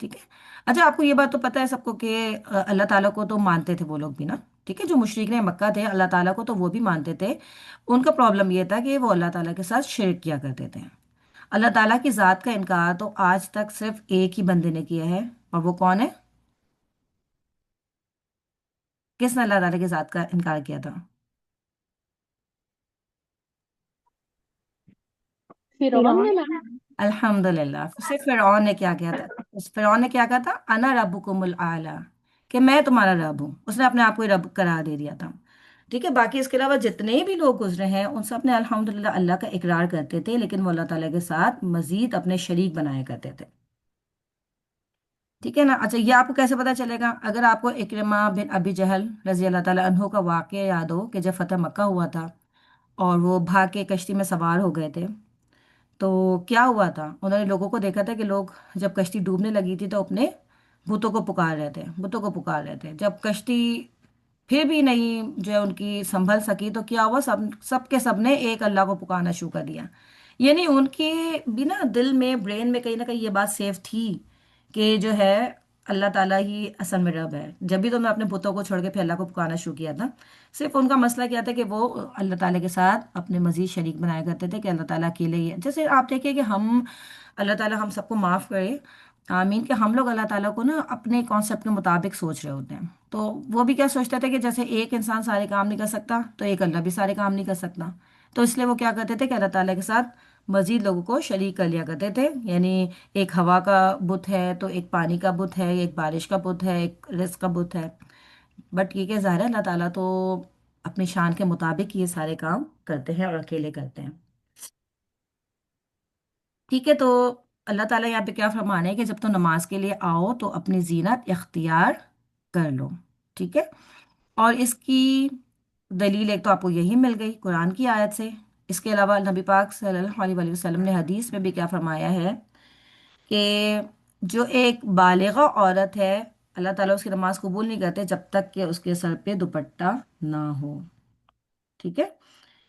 ٹھیک ہے. اچھا آپ کو یہ بات تو پتہ ہے سب کو کہ اللہ تعالیٰ کو تو مانتے تھے وہ لوگ بھی نا. ٹھیک ہے, جو مشرکین مکہ تھے اللہ تعالیٰ کو تو وہ بھی مانتے تھے. ان کا پرابلم یہ تھا کہ وہ اللہ تعالیٰ کے ساتھ شرک کیا کرتے تھے. اللہ تعالیٰ کی ذات کا انکار تو آج تک صرف ایک ہی بندے نے کیا ہے, اور وہ کون ہے؟ کس نے اللہ تعالیٰ کی ذات کا انکار کیا تھا؟ فرعون فرعون. نے میم. الحمد للہ. صرف فرعون نے کیا کیا تھا؟ فرعون نے کیا کہا تھا؟ انا ربکم الاعلی, کہ میں تمہارا رب ہوں. اس نے اپنے آپ کو ہی رب قرار دے دیا تھا. ٹھیک ہے, باقی اس کے علاوہ جتنے بھی لوگ گزرے ہیں ان سب نے الحمد للہ اللہ کا اقرار کرتے تھے, لیکن وہ اللہ تعالیٰ کے ساتھ مزید اپنے شریک بنایا کرتے تھے. ٹھیک ہے نا. اچھا یہ آپ کو کیسے پتا چلے گا؟ اگر آپ کو اکرمہ بن ابی جہل رضی اللہ تعالیٰ عنہ کا واقعہ یاد ہو کہ جب فتح مکہ ہوا تھا اور وہ بھاگ کے کشتی میں سوار ہو گئے تھے, تو کیا ہوا تھا؟ انہوں نے لوگوں کو دیکھا تھا کہ لوگ جب کشتی ڈوبنے لگی تھی تو اپنے بتوں کو پکار رہے تھے, بتوں کو پکار رہے تھے. جب کشتی پھر بھی نہیں جو ہے ان کی سنبھل سکی تو کیا ہوا؟ سب سب کے سب نے ایک اللہ کو پکارنا شروع کر دیا. یعنی ان کے بھی نا دل میں برین میں کہیں نہ کہیں یہ بات سیف تھی کہ جو ہے اللہ تعالیٰ ہی اصل میں رب ہے. جب بھی تو میں اپنے بتوں کو چھوڑ کے پھر اللہ کو پکارنا شروع کیا تھا. صرف ان کا مسئلہ کیا تھا کہ وہ اللہ تعالیٰ کے ساتھ اپنے مزید شریک بنایا کرتے تھے کہ اللہ تعالیٰ اکیلے ہی ہے. جیسے آپ دیکھیں کہ ہم اللہ تعالیٰ ہم سب کو معاف کرے, آمین, کہ ہم لوگ اللہ تعالیٰ کو نا اپنے کانسیپٹ کے مطابق سوچ رہے ہوتے ہیں. تو وہ بھی کیا سوچتے تھے کہ جیسے ایک انسان سارے کام نہیں کر سکتا تو ایک اللہ بھی سارے کام نہیں کر سکتا. تو اس لیے وہ کیا کرتے تھے کہ اللہ تعالیٰ کے ساتھ مزید لوگوں کو شریک کر لیا کرتے تھے. یعنی ایک ہوا کا بت ہے تو ایک پانی کا بت ہے, ایک بارش کا بت ہے, ایک رزق کا بت ہے. بٹ یہ کہ ظاہر ہے اللہ تعالیٰ تو اپنی شان کے مطابق یہ سارے کام کرتے ہیں اور اکیلے کرتے ہیں. ٹھیک ہے, تو اللہ تعالیٰ یہاں پہ کیا فرمانے ہے کہ جب تو نماز کے لیے آؤ تو اپنی زینت اختیار کر لو. ٹھیک ہے, اور اس کی دلیل ایک تو آپ کو یہی مل گئی قرآن کی آیت سے. اس کے علاوہ نبی پاک صلی اللہ علیہ وآلہ وسلم نے حدیث میں بھی کیا فرمایا ہے کہ جو ایک بالغہ عورت ہے اللہ تعالیٰ اس کی نماز قبول نہیں کرتے جب تک کہ اس کے سر پہ دوپٹہ نہ ہو. ٹھیک ہے,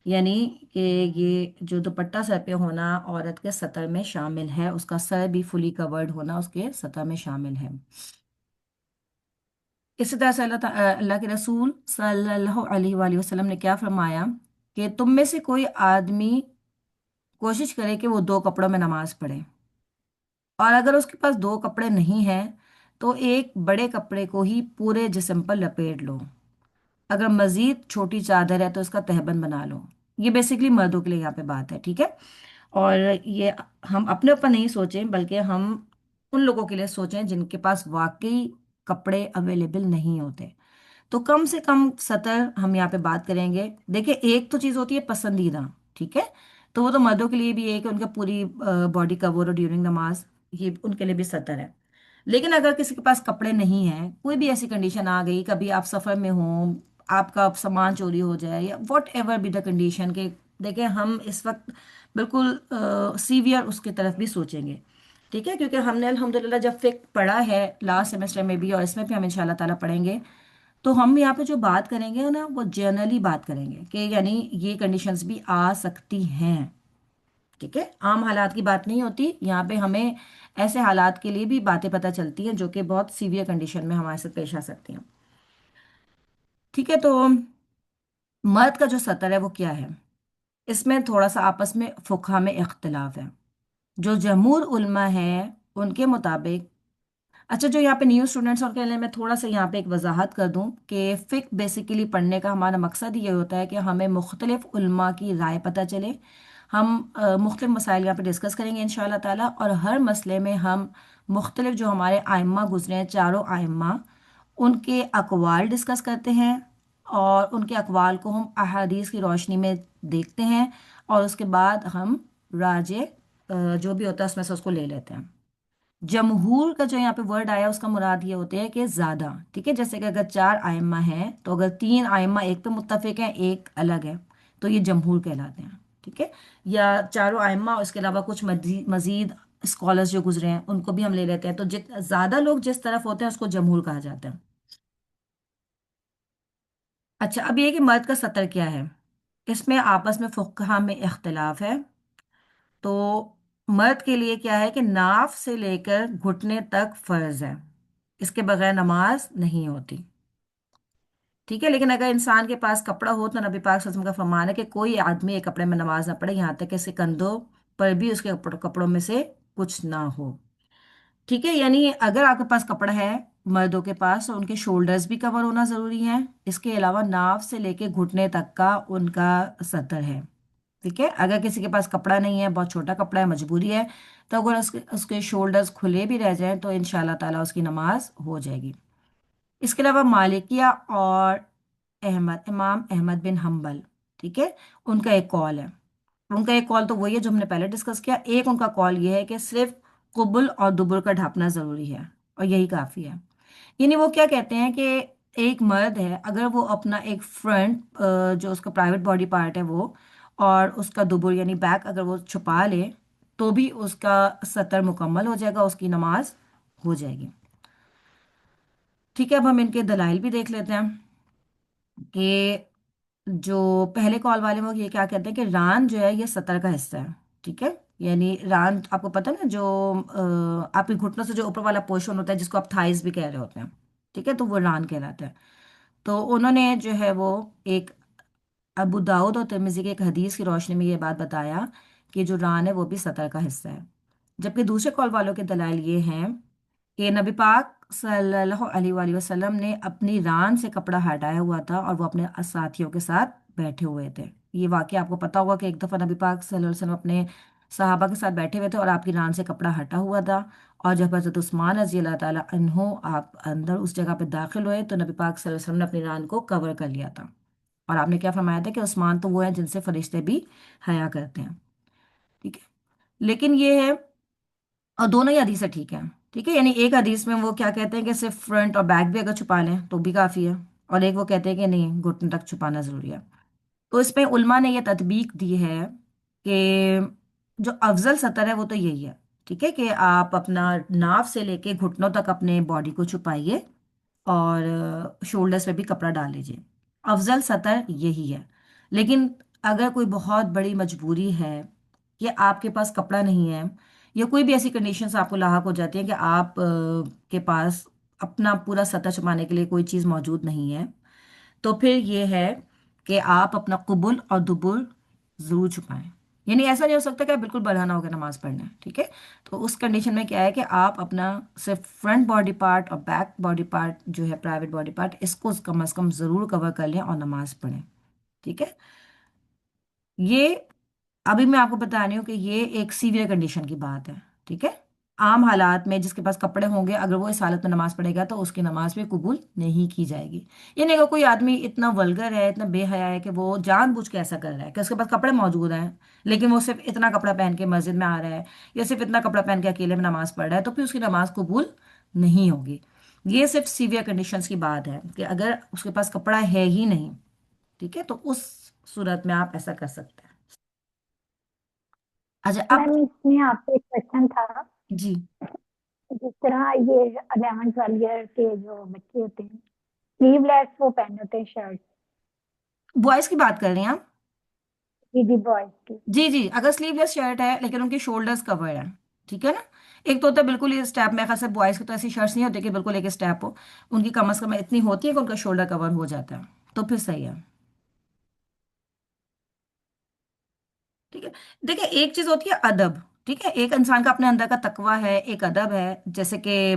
یعنی کہ یہ جو دوپٹہ سر پہ ہونا عورت کے سطر میں شامل ہے, اس کا سر بھی فلی کورڈ ہونا اس کے سطر میں شامل ہے. اسی طرح سے اللہ کے رسول صلی اللہ علیہ وآلہ وسلم نے کیا فرمایا کہ تم میں سے کوئی آدمی کوشش کرے کہ وہ دو کپڑوں میں نماز پڑھے, اور اگر اس کے پاس دو کپڑے نہیں ہیں تو ایک بڑے کپڑے کو ہی پورے جسم پر لپیٹ لو, اگر مزید چھوٹی چادر ہے تو اس کا تہبند بنا لو. یہ بیسیکلی مردوں کے لیے یہاں پہ بات ہے. ٹھیک ہے, اور یہ ہم اپنے اوپر نہیں سوچیں بلکہ ہم ان لوگوں کے لیے سوچیں جن کے پاس واقعی کپڑے اویلیبل نہیں ہوتے. تو کم سے کم سطر ہم یہاں پہ بات کریں گے. دیکھیں ایک تو چیز ہوتی ہے پسندیدہ, ٹھیک ہے, تو وہ تو مردوں کے لیے بھی ہے کہ ان کا پوری باڈی کور اور ڈیورنگ نماز, یہ ان کے لیے بھی سطر ہے. لیکن اگر کسی کے پاس کپڑے نہیں ہیں, کوئی بھی ایسی کنڈیشن آ گئی, کبھی آپ سفر میں ہوں, آپ کا سامان چوری ہو جائے یا واٹ ایور بھی دا کنڈیشن, کہ دیکھیں ہم اس وقت بالکل سیویئر اس کی طرف بھی سوچیں گے. ٹھیک ہے, کیونکہ ہم نے الحمدللہ جب فقہ پڑھا ہے لاسٹ سیمسٹر میں بھی اور اس میں بھی ہم ان شاء اللہ تعالیٰ پڑھیں گے, تو ہم یہاں پہ جو بات کریں گے نا وہ جنرلی بات کریں گے کہ یعنی یہ کنڈیشنز بھی آ سکتی ہیں. ٹھیک ہے, عام حالات کی بات نہیں ہوتی یہاں پہ, ہمیں ایسے حالات کے لیے بھی باتیں پتہ چلتی ہیں جو کہ بہت سیویئر کنڈیشن میں ہمارے ساتھ پیش آ سکتی ہیں. ٹھیک ہے, تو مرد کا جو سطر ہے وہ کیا ہے؟ اس میں تھوڑا سا آپس میں فقہ میں اختلاف ہے. جو جمہور علماء ہیں ان کے مطابق, اچھا جو یہاں پہ نیو اسٹوڈنٹس اور کے لیے میں تھوڑا سا یہاں پہ ایک وضاحت کر دوں کہ فقہ بیسیکلی پڑھنے کا ہمارا مقصد یہ ہوتا ہے کہ ہمیں مختلف علماء کی رائے پتہ چلے. ہم مختلف مسائل یہاں پہ ڈسکس کریں گے انشاءاللہ تعالیٰ, اور ہر مسئلے میں ہم مختلف جو ہمارے آئمہ گزرے ہیں, چاروں آئمہ, ان کے اقوال ڈسکس کرتے ہیں, اور ان کے اقوال کو ہم احادیث کی روشنی میں دیکھتے ہیں, اور اس کے بعد ہم راجے جو بھی ہوتا ہے اس میں سے اس کو لے لیتے ہیں. جمہور کا جو یہاں پہ ورڈ آیا اس کا مراد یہ ہوتا ہے کہ زیادہ. ٹھیک ہے, جیسے کہ اگر چار آئمہ ہیں تو اگر تین آئمہ ایک پہ متفق ہیں ایک الگ ہے تو یہ جمہور کہلاتے ہیں. ٹھیک ہے, یا چاروں آئمہ اور اس کے علاوہ کچھ مزید اسکالرز جو گزرے ہیں ان کو بھی ہم لے لیتے ہیں, تو زیادہ لوگ جس طرف ہوتے ہیں اس کو جمہور کہا جاتا ہے. اچھا, اب یہ کہ مرد کا سطر کیا ہے, اس میں آپس میں فقہ میں اختلاف ہے. تو مرد کے لیے کیا ہے کہ ناف سے لے کر گھٹنے تک فرض ہے، اس کے بغیر نماز نہیں ہوتی، ٹھیک ہے؟ لیکن اگر انسان کے پاس کپڑا ہو تو نبی پاک صلی اللہ علیہ وسلم کا فرمان ہے کہ کوئی آدمی ایک کپڑے میں نماز نہ پڑھے یہاں تک کہ اس کے کندھوں پر بھی اس کے کپڑوں میں سے کچھ نہ ہو، ٹھیک ہے؟ یعنی اگر آپ کے پاس کپڑا ہے مردوں کے پاس تو ان کے شولڈرز بھی کور ہونا ضروری ہے، اس کے علاوہ ناف سے لے کے گھٹنے تک کا ان کا سطر ہے، ٹھیک ہے؟ اگر کسی کے پاس کپڑا نہیں ہے، بہت چھوٹا کپڑا ہے، مجبوری ہے، تو اگر اس کے شولڈرز کھلے بھی رہ جائیں تو انشاءاللہ تعالیٰ اس کی نماز ہو جائے گی۔ اس کے علاوہ مالکیہ اور امام احمد بن حنبل، ٹھیک ہے، ان کا ایک کال ہے، ان کا ایک کال تو وہی ہے جو ہم نے پہلے ڈسکس کیا، ایک ان کا کال یہ ہے کہ صرف قبل اور دبر کا ڈھانپنا ضروری ہے اور یہی کافی ہے۔ یعنی وہ کیا کہتے ہیں کہ ایک مرد ہے اگر وہ اپنا ایک فرنٹ جو اس کا پرائیویٹ باڈی پارٹ ہے وہ اور اس کا دبر یعنی بیک اگر وہ چھپا لے تو بھی اس کا سطر مکمل ہو جائے گا، اس کی نماز ہو جائے گی، ٹھیک ہے؟ اب ہم ان کے دلائل بھی دیکھ لیتے ہیں کہ جو پہلے کال والے وہ یہ کیا کہتے ہیں کہ ران جو ہے یہ سطر کا حصہ ہے، ٹھیک ہے؟ یعنی ران آپ کو پتہ نا جو آپ کے گھٹنوں سے جو اوپر والا پورشن ہوتا ہے جس کو آپ تھائز بھی کہہ رہے ہوتے ہیں، ٹھیک ہے؟ تو وہ ران کہلاتا ہے۔ تو انہوں نے جو ہے وہ ایک ابو داؤد اور ترمذی کی ایک حدیث کی روشنی میں یہ بات بتایا کہ جو ران ہے وہ بھی سطر کا حصہ ہے، جبکہ دوسرے کال والوں کے دلائل یہ ہیں کہ نبی پاک صلی اللہ علیہ وآلہ وسلم نے اپنی ران سے کپڑا ہٹایا ہوا تھا اور وہ اپنے ساتھیوں کے ساتھ بیٹھے ہوئے تھے۔ یہ واقعہ آپ کو پتا ہوگا کہ ایک دفعہ نبی پاک صلی اللہ علیہ وسلم اپنے صحابہ کے ساتھ بیٹھے ہوئے تھے اور آپ کی ران سے کپڑا ہٹا ہوا تھا، اور جب حضرت عثمان رضی اللہ تعالیٰ عنہ آپ اندر اس جگہ پہ داخل ہوئے تو نبی پاک صلی اللہ علیہ وسلم نے اپنی ران کو کور کر لیا تھا، اور آپ نے کیا فرمایا تھا کہ عثمان تو وہ ہیں جن سے فرشتے بھی حیا کرتے ہیں، ٹھیک ہے؟ لیکن یہ ہے، اور دونوں ہی حدیثیں ٹھیک ہیں، ٹھیک ہے؟ یعنی ایک حدیث میں وہ کیا کہتے ہیں کہ صرف فرنٹ اور بیک بھی اگر چھپا لیں تو بھی کافی ہے، اور ایک وہ کہتے ہیں کہ نہیں گھٹنے تک چھپانا ضروری ہے۔ تو اس پہ علماء نے یہ تطبیق دی ہے کہ جو افضل سطر ہے وہ تو یہی ہے، ٹھیک ہے، کہ آپ اپنا ناف سے لے کے گھٹنوں تک اپنے باڈی کو چھپائیے اور شولڈرز پہ بھی کپڑا ڈال لیجیے، افضل سطر یہی ہے۔ لیکن اگر کوئی بہت بڑی مجبوری ہے کہ آپ کے پاس کپڑا نہیں ہے یا کوئی بھی ایسی کنڈیشنز آپ کو لاحق ہو جاتی ہیں کہ آپ کے پاس اپنا پورا سطح چھپانے کے لیے کوئی چیز موجود نہیں ہے، تو پھر یہ ہے کہ آپ اپنا قبل اور دبر ضرور چھپائیں، یعنی ایسا نہیں ہو سکتا کہ آپ بالکل برہنہ ہو کے نماز پڑھنا ہے، ٹھیک ہے؟ تو اس کنڈیشن میں کیا ہے کہ آپ اپنا صرف فرنٹ باڈی پارٹ اور بیک باڈی پارٹ جو ہے پرائیویٹ باڈی پارٹ اس کو کم از کم ضرور کور کر لیں اور نماز پڑھیں، ٹھیک ہے؟ یہ ابھی میں آپ کو بتا رہی ہوں کہ یہ ایک سیویئر کنڈیشن کی بات ہے، ٹھیک ہے؟ عام حالات میں جس کے پاس کپڑے ہوں گے اگر وہ اس حالت میں نماز پڑھے گا تو اس کی نماز بھی قبول نہیں کی جائے گی۔ یعنی اگر کوئی آدمی اتنا ولگر ہے، اتنا بے حیا ہے کہ وہ جان بوجھ کے ایسا کر رہا ہے کہ اس کے پاس کپڑے موجود ہیں لیکن وہ صرف اتنا کپڑا پہن کے مسجد میں آ رہا ہے یا صرف اتنا کپڑا پہن کے اکیلے میں نماز پڑھ رہا ہے تو پھر اس کی نماز قبول نہیں ہوگی۔ یہ صرف سیویئر کنڈیشنز کی بات ہے کہ اگر اس کے پاس کپڑا ہے ہی نہیں، ٹھیک ہے، تو اس صورت میں آپ ایسا کر سکتے ہیں۔ اچھا اب میم اس میں آپ سے ایک کوشچن تھا، جی، جس طرح یہ 11 12 ایئر کے جو بچے ہوتے ہیں سلیو لیس وہ پہن ہوتے ہیں شرٹ، بوائز کی بات کر رہی ہیں آپ؟ جی جی بوائز کی، جی جی، اگر سلیو لیس شرٹ ہے لیکن ان کی شولڈرز کور ہیں، ٹھیک ہے نا؟ ایک تو ہوتا ہے بالکل ہی اسٹیپ، میں خاص بوائز کی تو ایسی شرٹس نہیں ہوتی کہ بالکل ایک اسٹیپ ہو، ان کی کم از کم اتنی ہوتی ہے کہ ان کا شولڈر کور ہو جاتا ہے، تو پھر صحیح ہے، ٹھیک ہے؟ دیکھیں ایک چیز ہوتی ہے ادب، ٹھیک ہے، ایک انسان کا اپنے اندر کا تقوی ہے، ایک ادب ہے، جیسے کہ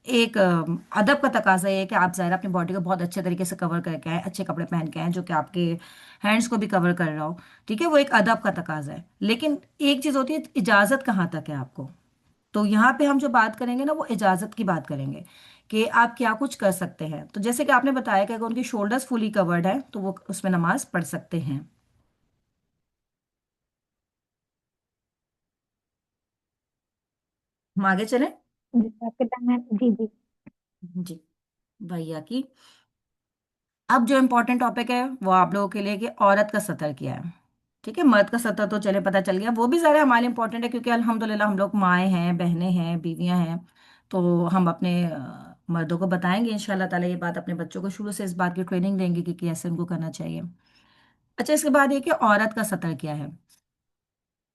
ایک ادب کا تقاضا یہ ہے کہ آپ ظاہر اپنی باڈی کو بہت اچھے طریقے سے کور کر کے آئیں، اچھے کپڑے پہن کے آئیں جو کہ آپ کے ہینڈس کو بھی کور کر رہا ہو، ٹھیک ہے؟ وہ ایک ادب کا تقاضا ہے، لیکن ایک چیز ہوتی ہے اجازت کہاں تک ہے آپ کو، تو یہاں پہ ہم جو بات کریں گے نا وہ اجازت کی بات کریں گے کہ آپ کیا کچھ کر سکتے ہیں، تو جیسے کہ آپ نے بتایا کہ اگر ان کی شولڈرز فلی کورڈ ہیں تو وہ اس میں نماز پڑھ سکتے ہیں۔ ہم آگے چلیں؟ جس طرح کے میں جی جی جی، بھیا کی اب جو امپورٹنٹ ٹاپک ہے وہ آپ لوگوں کے لیے کہ عورت کا سطر کیا ہے، ٹھیک ہے؟ مرد کا سطر تو چلے پتہ چل گیا، وہ بھی ذرا ہمارے امپورٹنٹ ہے کیونکہ الحمدللہ ہم لوگ مائیں ہیں، بہنیں ہیں، بیویاں ہیں، تو ہم اپنے مردوں کو بتائیں گے انشاءاللہ تعالیٰ یہ بات، اپنے بچوں کو شروع سے اس بات کی ٹریننگ دیں گے کہ کیسے ان کو کرنا چاہیے۔ اچھا اس کے بعد یہ کہ عورت کا سطر کیا ہے؟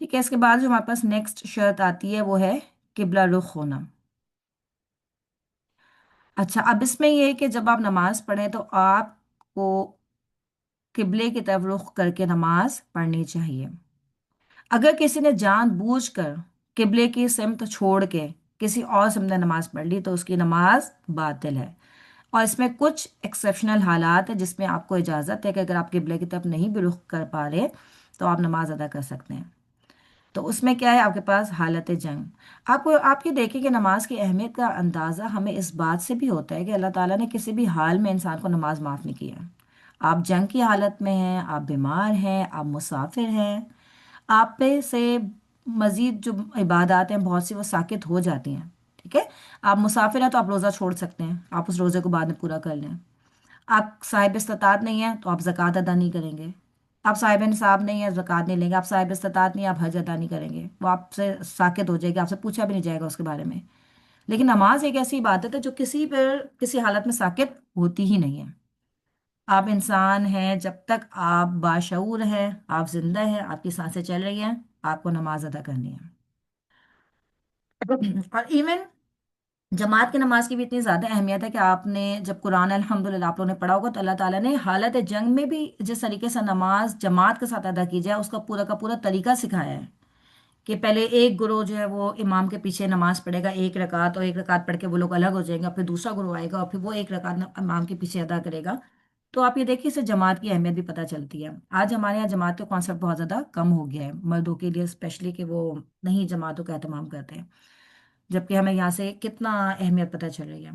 ٹھیک ہے، اس کے بعد جو ہمارے پاس نیکسٹ شرط آتی ہے وہ ہے قبلہ رخ ہونا۔ اچھا، اب اس میں یہ ہے کہ جب آپ نماز پڑھیں تو آپ کو قبلے کی طرف رخ کر کے نماز پڑھنی چاہیے۔ اگر کسی نے جان بوجھ کر قبلے کی سمت چھوڑ کے کسی اور سمت میں نماز پڑھ لی تو اس کی نماز باطل ہے۔ اور اس میں کچھ ایکسیپشنل حالات ہیں جس میں آپ کو اجازت ہے کہ اگر آپ قبلے کی طرف نہیں بھی رخ کر پا رہے تو آپ نماز ادا کر سکتے ہیں۔ تو اس میں کیا ہے آپ کے پاس حالت جنگ۔ آپ یہ دیکھیں کہ نماز کی اہمیت کا اندازہ ہمیں اس بات سے بھی ہوتا ہے کہ اللہ تعالیٰ نے کسی بھی حال میں انسان کو نماز معاف نہیں کیا۔ آپ جنگ کی حالت میں ہیں، آپ بیمار ہیں، آپ مسافر ہیں، آپ پہ سے مزید جو عبادات ہیں بہت سی وہ ساقط ہو جاتی ہیں۔ ٹھیک ہے، آپ مسافر ہیں تو آپ روزہ چھوڑ سکتے ہیں، آپ اس روزے کو بعد میں پورا کر لیں۔ آپ صاحب استطاعت نہیں ہیں تو آپ زکوٰۃ ادا نہیں کریں گے۔ آپ صاحب نصاب نہیں ہیں، زکوٰۃ نہیں لیں گے۔ آپ صاحب استطاعت نہیں ہیں، آپ حج ادا نہیں کریں گے، وہ آپ سے ساقط ہو جائے گی، آپ سے پوچھا بھی نہیں جائے گا اس کے بارے میں۔ لیکن نماز ایک ایسی عبادت ہے جو کسی پر کسی حالت میں ساقط ہوتی ہی نہیں ہے۔ آپ انسان ہیں، جب تک آپ باشعور ہیں، آپ زندہ ہیں، آپ کی سانسیں چل رہی ہیں، آپ کو نماز ادا کرنی ہے۔ اور ایون جماعت کی نماز کی بھی اتنی زیادہ اہمیت ہے کہ آپ نے جب قرآن الحمدللہ آپ لوگوں نے پڑھا ہوگا تو اللہ تعالیٰ نے حالت جنگ میں بھی جس طریقے سے نماز جماعت کے ساتھ ادا کی جائے اس کا پورا طریقہ سکھایا ہے کہ پہلے ایک گروہ جو ہے وہ امام کے پیچھے نماز پڑھے گا ایک رکعت، اور ایک رکعت پڑھ کے وہ لوگ الگ ہو جائیں گا، پھر دوسرا گروہ آئے گا اور پھر وہ ایک رکعت امام کے پیچھے ادا کرے گا۔ تو آپ یہ دیکھیے، اس سے جماعت کی اہمیت بھی پتہ چلتی ہے۔ آج ہمارے یہاں جماعت کا کانسیپٹ بہت زیادہ کم ہو گیا ہے مردوں کے لیے اسپیشلی، کہ وہ نہیں جماعتوں کا اہتمام کرتے ہیں، جبکہ ہمیں یہاں سے کتنا اہمیت پتہ چل رہی ہے۔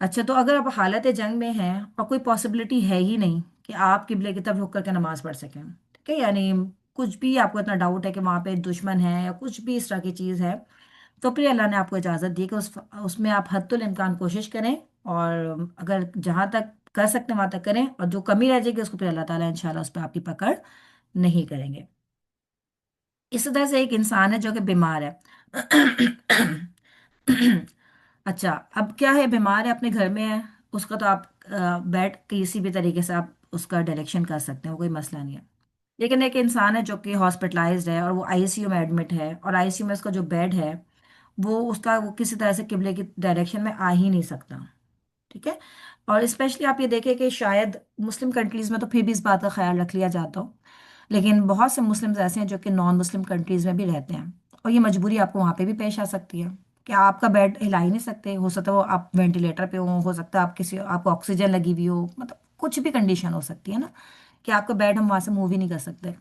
اچھا، تو اگر آپ حالت جنگ میں ہیں اور کوئی پاسبلٹی ہے ہی نہیں کہ آپ قبلے کی طرف رک کر کے نماز پڑھ سکیں، ٹھیک ہے، یعنی کچھ بھی آپ کو اتنا ڈاؤٹ ہے کہ وہاں پہ دشمن ہے یا کچھ بھی اس طرح کی چیز ہے، تو پھر اللہ نے آپ کو اجازت دی کہ اس میں آپ حد الامکان کوشش کریں، اور اگر جہاں تک کر سکتے ہیں وہاں تک کریں، اور جو کمی رہ جائے گی اس کو پھر اللہ تعالیٰ انشاءاللہ اس پہ آپ کی پکڑ نہیں کریں گے۔ اس طرح سے ایک انسان ہے جو کہ بیمار ہے۔ اچھا، اب کیا ہے، بیمار ہے، اپنے گھر میں ہے، اس کا تو آپ بیٹھ کسی بھی طریقے سے آپ اس کا ڈائریکشن کر سکتے ہیں، وہ کوئی مسئلہ نہیں ہے۔ لیکن ایک انسان ہے جو کہ ہاسپٹلائزڈ ہے اور وہ آئی سی یو میں ایڈمٹ ہے، اور آئی سی یو میں اس کا جو بیڈ ہے وہ کسی طرح سے قبلے کی ڈائریکشن میں آ ہی نہیں سکتا۔ ٹھیک ہے، اور اسپیشلی آپ یہ دیکھیں کہ شاید مسلم کنٹریز میں تو پھر بھی اس بات کا خیال رکھ لیا جاتا ہو، لیکن بہت سے مسلمز ایسے ہیں جو کہ نان مسلم کنٹریز میں بھی رہتے ہیں، اور یہ مجبوری آپ کو وہاں پہ بھی پیش آ سکتی ہے کہ آپ کا بیڈ ہلا ہی نہیں سکتے، ہو سکتا ہے وہ آپ وینٹیلیٹر پہ ہو سکتا ہے آپ کو آکسیجن لگی ہوئی ہو، مطلب کچھ بھی کنڈیشن ہو سکتی ہے نا، کہ آپ کا بیڈ ہم وہاں سے موو ہی نہیں کر سکتے۔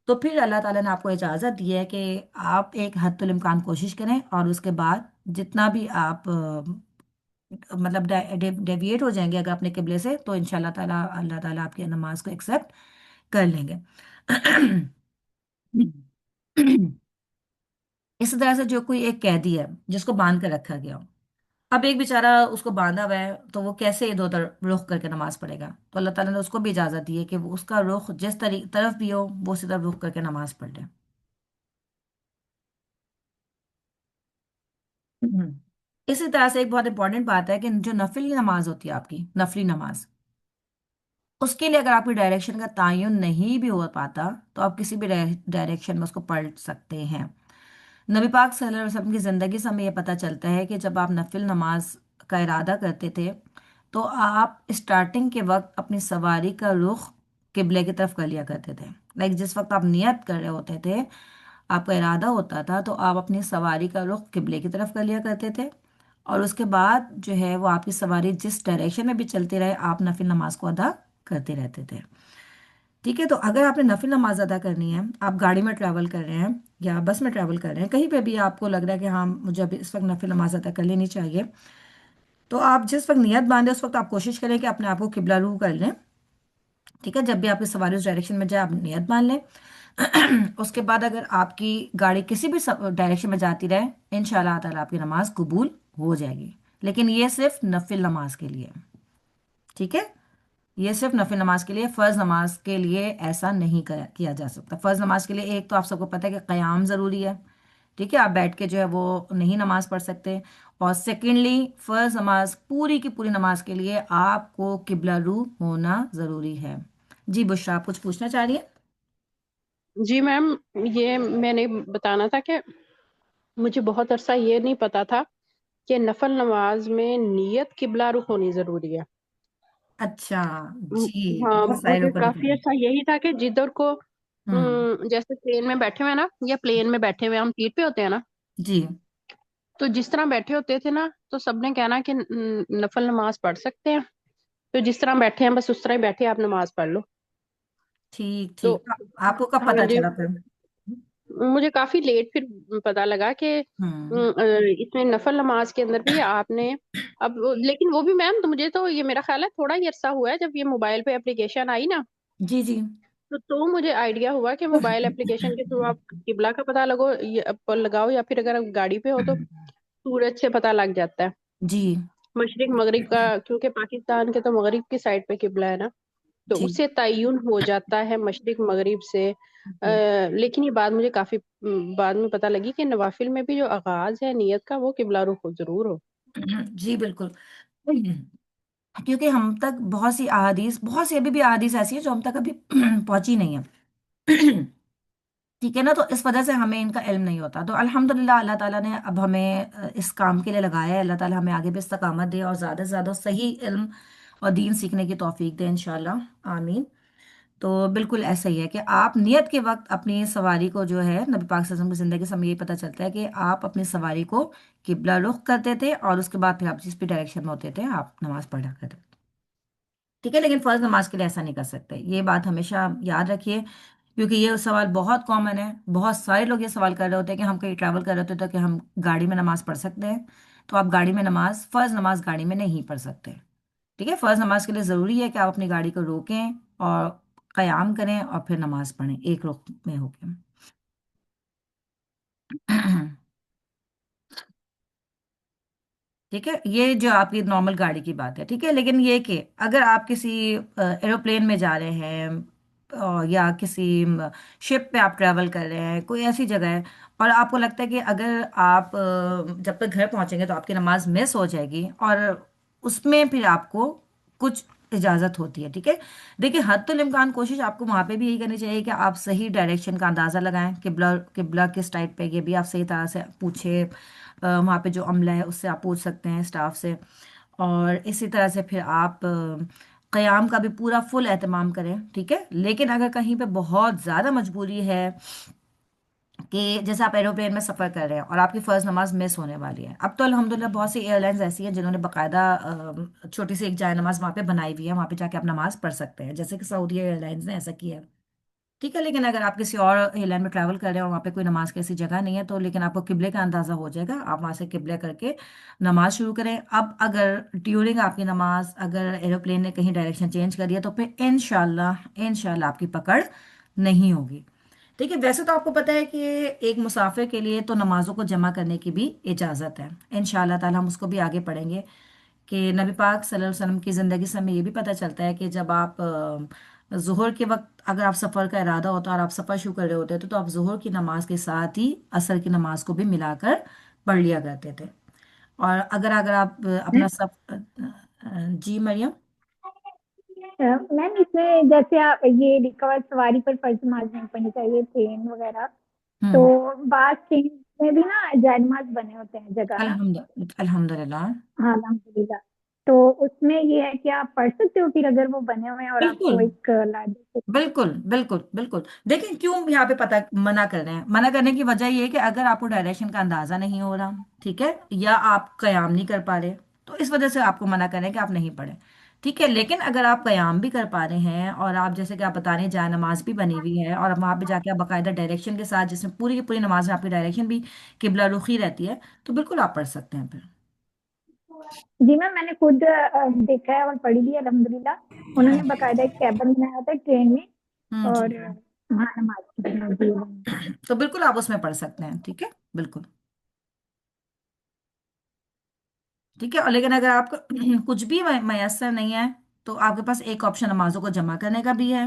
تو پھر اللہ تعالیٰ نے آپ کو اجازت دی ہے کہ آپ ایک حد الامکان کوشش کریں، اور اس کے بعد جتنا بھی آپ مطلب ڈیویٹ ہو جائیں گے اگر اپنے قبلے سے، تو انشاءاللہ تعالیٰ اللہ تعالیٰ آپ کی نماز کو ایکسیپٹ کر لیں گے۔ اس طرح سے جو کوئی ایک قیدی ہے جس کو باندھ کر رکھا گیا ہو، اب ایک بیچارہ اس کو باندھا ہوا ہے تو وہ کیسے ادھر ادھر رخ کر کے نماز پڑھے گا؟ تو اللہ تعالیٰ نے اس کو بھی اجازت دی ہے کہ وہ اس کا رخ جس طرف بھی ہو وہ اسی طرف رخ کر کے نماز پڑھ لے۔ ہوں۔ اسی طرح سے ایک بہت امپورٹنٹ بات ہے کہ جو نفلی نماز ہوتی ہے آپ کی نفلی نماز، اس کے لیے اگر آپ کی ڈائریکشن کا تعین نہیں بھی ہو پاتا تو آپ کسی بھی ڈائریکشن میں اس کو پڑھ سکتے ہیں۔ نبی پاک صلی اللہ علیہ وسلم کی زندگی سے ہمیں یہ پتہ چلتا ہے کہ جب آپ نفل نماز کا ارادہ کرتے تھے تو آپ اسٹارٹنگ کے وقت اپنی سواری کا رخ قبلے کی طرف کر لیا کرتے تھے۔ لائک جس وقت آپ نیت کر رہے ہوتے تھے، آپ کا ارادہ ہوتا تھا، تو آپ اپنی سواری کا رخ قبلے کی طرف کر لیا کرتے تھے، اور اس کے بعد جو ہے وہ آپ کی سواری جس ڈائریکشن میں بھی چلتے رہے آپ نفل نماز کو ادا کرتے رہتے تھے۔ ٹھیک ہے، تو اگر آپ نے نفل نماز ادا کرنی ہے، آپ گاڑی میں ٹریول کر رہے ہیں یا بس میں ٹریول کر رہے ہیں، کہیں پہ بھی آپ کو لگ رہا ہے کہ ہاں مجھے ابھی اس وقت نفل نماز ادا کر لینی چاہیے، تو آپ جس وقت نیت باندھیں اس وقت آپ کوشش کریں کہ اپنے آپ کو قبلہ رو کر لیں۔ ٹھیک ہے، جب بھی آپ کی سواری اس ڈائریکشن میں جائے آپ نیت باندھ لیں۔ اس کے بعد اگر آپ کی گاڑی کسی بھی ڈائریکشن میں جاتی رہے، ان شاء اللہ تعالیٰ آپ کی نماز قبول ہو جائے گی، لیکن یہ صرف نفل نماز کے لیے۔ ٹھیک ہے، یہ صرف نفل نماز کے لیے، فرض نماز کے لیے ایسا نہیں کیا جا سکتا۔ فرض نماز کے لیے ایک تو آپ سب کو پتہ ہے کہ قیام ضروری ہے، ٹھیک ہے، آپ بیٹھ کے جو ہے وہ نہیں نماز پڑھ سکتے، اور سیکنڈلی فرض نماز پوری کی پوری نماز کے لیے آپ کو قبلہ رو ہونا ضروری ہے۔ جی بشرا، آپ کچھ پوچھنا چاہ رہی ہیں؟ جی میم، یہ میں نے بتانا تھا کہ مجھے بہت عرصہ یہ نہیں پتا تھا کہ نفل نماز میں نیت قبلہ رخ ہونی ضروری ہے۔ اچھا م- جی، ہاں، بہت سارے مجھے لوگ کو نہیں کافی پتا۔ عرصہ یہی تھا کہ جدھر کو ہوں جیسے ٹرین میں بیٹھے ہوئے نا، یا پلین میں بیٹھے ہوئے ہم سیٹ پہ ہوتے ہیں نا، جی تو جس طرح بیٹھے ہوتے تھے نا، تو سب نے کہنا کہ نفل نماز پڑھ سکتے ہیں، تو جس طرح بیٹھے ہیں بس اس طرح ہی بیٹھے آپ نماز پڑھ لو۔ ٹھیک تو ٹھیک، آپ کو کب ہاں پتا جی، چلا پھر؟ مجھے کافی لیٹ پھر پتا لگا کہ ہوں اس میں نفل نماز کے اندر بھی آپ نے لیکن وہ بھی میم، تو مجھے تو یہ میرا خیال ہے تھوڑا ہی عرصہ ہوا ہے جب یہ موبائل پہ اپلیکیشن آئی نا، جی جی تو مجھے آئیڈیا ہوا کہ موبائل اپلیکیشن کے تھرو آپ قبلہ کا پتہ لگاؤ، یا پھر اگر آپ گاڑی پہ ہو تو سورج سے پتہ لگ جاتا ہے جی مشرق مغرب کا، کیونکہ پاکستان کے تو مغرب کی سائڈ پہ قبلہ ہے نا، تو جی اس سے تعین ہو جاتا ہے مشرق مغرب سے۔ جی لیکن یہ بات مجھے کافی بعد میں پتہ لگی کہ نوافل میں بھی جو آغاز ہے نیت کا، وہ قبلہ رخ ضرور ہو۔ جی بالکل، کیونکہ ہم تک بہت سی احادیث، بہت سی ابھی بھی احادیث ایسی ہیں جو ہم تک ابھی پہنچی نہیں ہے، ٹھیک ہے نا، تو اس وجہ سے ہمیں ان کا علم نہیں ہوتا۔ تو الحمدللہ اللہ تعالیٰ نے اب ہمیں اس کام کے لیے لگایا ہے، اللہ تعالیٰ ہمیں آگے بھی استقامت دے اور زیادہ سے زیادہ صحیح علم اور دین سیکھنے کی توفیق دے انشاءاللہ، آمین۔ تو بالکل ایسا ہی ہے کہ آپ نیت کے وقت اپنی سواری کو جو ہے، نبی پاک صلی اللہ علیہ وسلم کی زندگی سے ہمیں یہی پتہ چلتا ہے کہ آپ اپنی سواری کو قبلہ رخ کرتے تھے، اور اس کے بعد پھر آپ جس بھی ڈائریکشن میں ہوتے تھے آپ نماز پڑھا کرتے تھے، ٹھیک ہے۔ لیکن فرض نماز کے لیے ایسا نہیں کر سکتے، یہ بات ہمیشہ یاد رکھیے، کیونکہ یہ سوال بہت کامن ہے، بہت سارے لوگ یہ سوال کر رہے ہوتے ہیں کہ ہم کہیں ٹریول کر رہے ہوتے ہیں تو کہ ہم گاڑی میں نماز پڑھ سکتے ہیں؟ تو آپ گاڑی میں نماز، فرض نماز گاڑی میں نہیں پڑھ سکتے، ٹھیک ہے۔ فرض نماز کے لیے ضروری ہے کہ آپ اپنی گاڑی کو روکیں اور قیام کریں اور پھر نماز پڑھیں ایک رخ میں ہو کے۔ ٹھیک ہے، یہ جو آپ کی نارمل گاڑی کی بات ہے، ٹھیک ہے۔ لیکن یہ کہ اگر آپ کسی ایروپلین میں جا رہے ہیں، یا کسی شپ پہ آپ ٹریول کر رہے ہیں، کوئی ایسی جگہ ہے، اور آپ کو لگتا ہے کہ اگر آپ جب تک گھر پہنچیں گے تو آپ کی نماز مس ہو جائے گی، اور اس میں پھر آپ کو کچھ اجازت ہوتی ہے، ٹھیک ہے۔ دیکھیں حد الامکان کوشش آپ کو وہاں پہ بھی یہی کرنی چاہیے کہ آپ صحیح ڈائریکشن کا اندازہ لگائیں، قبلہ قبلہ کس ٹائپ پہ، یہ بھی آپ صحیح طرح سے پوچھیں، وہاں پہ جو عملہ ہے اس سے آپ پوچھ سکتے ہیں، اسٹاف سے، اور اسی طرح سے پھر آپ قیام کا بھی پورا فل اہتمام کریں، ٹھیک ہے۔ لیکن اگر کہیں پہ بہت زیادہ مجبوری ہے کہ جیسے آپ ایروپلین میں سفر کر رہے ہیں اور آپ کی فرض نماز مس ہونے والی ہے، اب تو الحمدللہ بہت سی ایئر لائنز ایسی ہیں جنہوں نے باقاعدہ چھوٹی سی ایک جائے نماز وہاں پہ بنائی ہوئی ہے، وہاں پہ جا کے آپ نماز پڑھ سکتے ہیں، جیسے کہ سعودی ایئر لائنز نے ایسا کیا ہے، ٹھیک ہے۔ لیکن اگر آپ کسی اور ایئر لائن میں ٹریول کر رہے ہیں اور وہاں پہ کوئی نماز کی ایسی جگہ نہیں ہے، تو لیکن آپ کو قبلے کا اندازہ ہو جائے گا، آپ وہاں سے قبلہ کر کے نماز شروع کریں۔ اب اگر ڈیورنگ آپ کی نماز اگر ایروپلین نے کہیں ڈائریکشن چینج کر دیا تو پھر انشاءاللہ آپ کی پکڑ نہیں ہوگی، ٹھیک ہے۔ ویسے تو آپ کو پتہ ہے کہ ایک مسافر کے لیے تو نمازوں کو جمع کرنے کی بھی اجازت ہے، انشاءاللہ تعالی ہم اس کو بھی آگے پڑھیں گے، کہ نبی پاک صلی اللہ علیہ وسلم کی زندگی سے ہمیں یہ بھی پتہ چلتا ہے کہ جب آپ ظہر کے وقت اگر آپ سفر کا ارادہ ہوتا ہے اور آپ سفر شروع کر رہے ہوتے تھے تو آپ ظہر کی نماز کے ساتھ ہی عصر کی نماز کو بھی ملا کر پڑھ لیا کرتے تھے، اور اگر آپ اپنا جی مریم؟ میم اس میں جیسے آپ یہ لکھا ہوا ہے سواری پر فرض نماز نہیں پڑھنی چاہیے، ٹرین وغیرہ، تو ہوں بعض ٹرین میں بھی نا جائے نماز بنے ہوتے ہیں جگہ نا، الحمدللہ، ہاں الحمد للہ، تو اس میں یہ ہے کہ آپ پڑھ سکتے ہو پھر اگر وہ بنے ہوئے ہیں اور آپ کو بالکل ایک لائبریری بالکل بالکل بالکل، دیکھیں کیوں یہاں پہ پتہ منع کر رہے ہیں، منع کرنے کی وجہ یہ ہے کہ اگر آپ کو ڈائریکشن کا اندازہ نہیں ہو رہا، ٹھیک ہے، یا آپ قیام نہیں کر پا رہے، تو اس وجہ سے آپ کو منع کر رہے ہیں کہ آپ نہیں پڑھیں، ٹھیک ہے۔ لیکن اگر آپ قیام بھی کر پا رہے ہیں اور آپ جیسے کہ آپ بتا رہے ہیں جائے نماز بھی بنی ہوئی ہے، اور وہاں پہ جا کے آپ باقاعدہ ڈائریکشن کے ساتھ، جس میں پوری کی پوری نماز میں آپ کی ڈائریکشن بھی قبلہ رخی رہتی ہے، تو بالکل آپ پڑھ سکتے ہیں پھر۔ جی میم میں نے خود دیکھا ہے اور پڑھی بھی ہے الحمد للہ، انہوں نے باقاعدہ ایک کیبن بنایا ہوتا ہے ٹرین میں، جی اور وہاں نماز پڑھنا ہوتی ہے۔ تو بالکل آپ اس میں پڑھ سکتے ہیں، ٹھیک ہے، بالکل ٹھیک ہے۔ اور لیکن اگر آپ کو کچھ بھی میسر نہیں ہے تو آپ کے پاس ایک آپشن نمازوں کو جمع کرنے کا بھی ہے،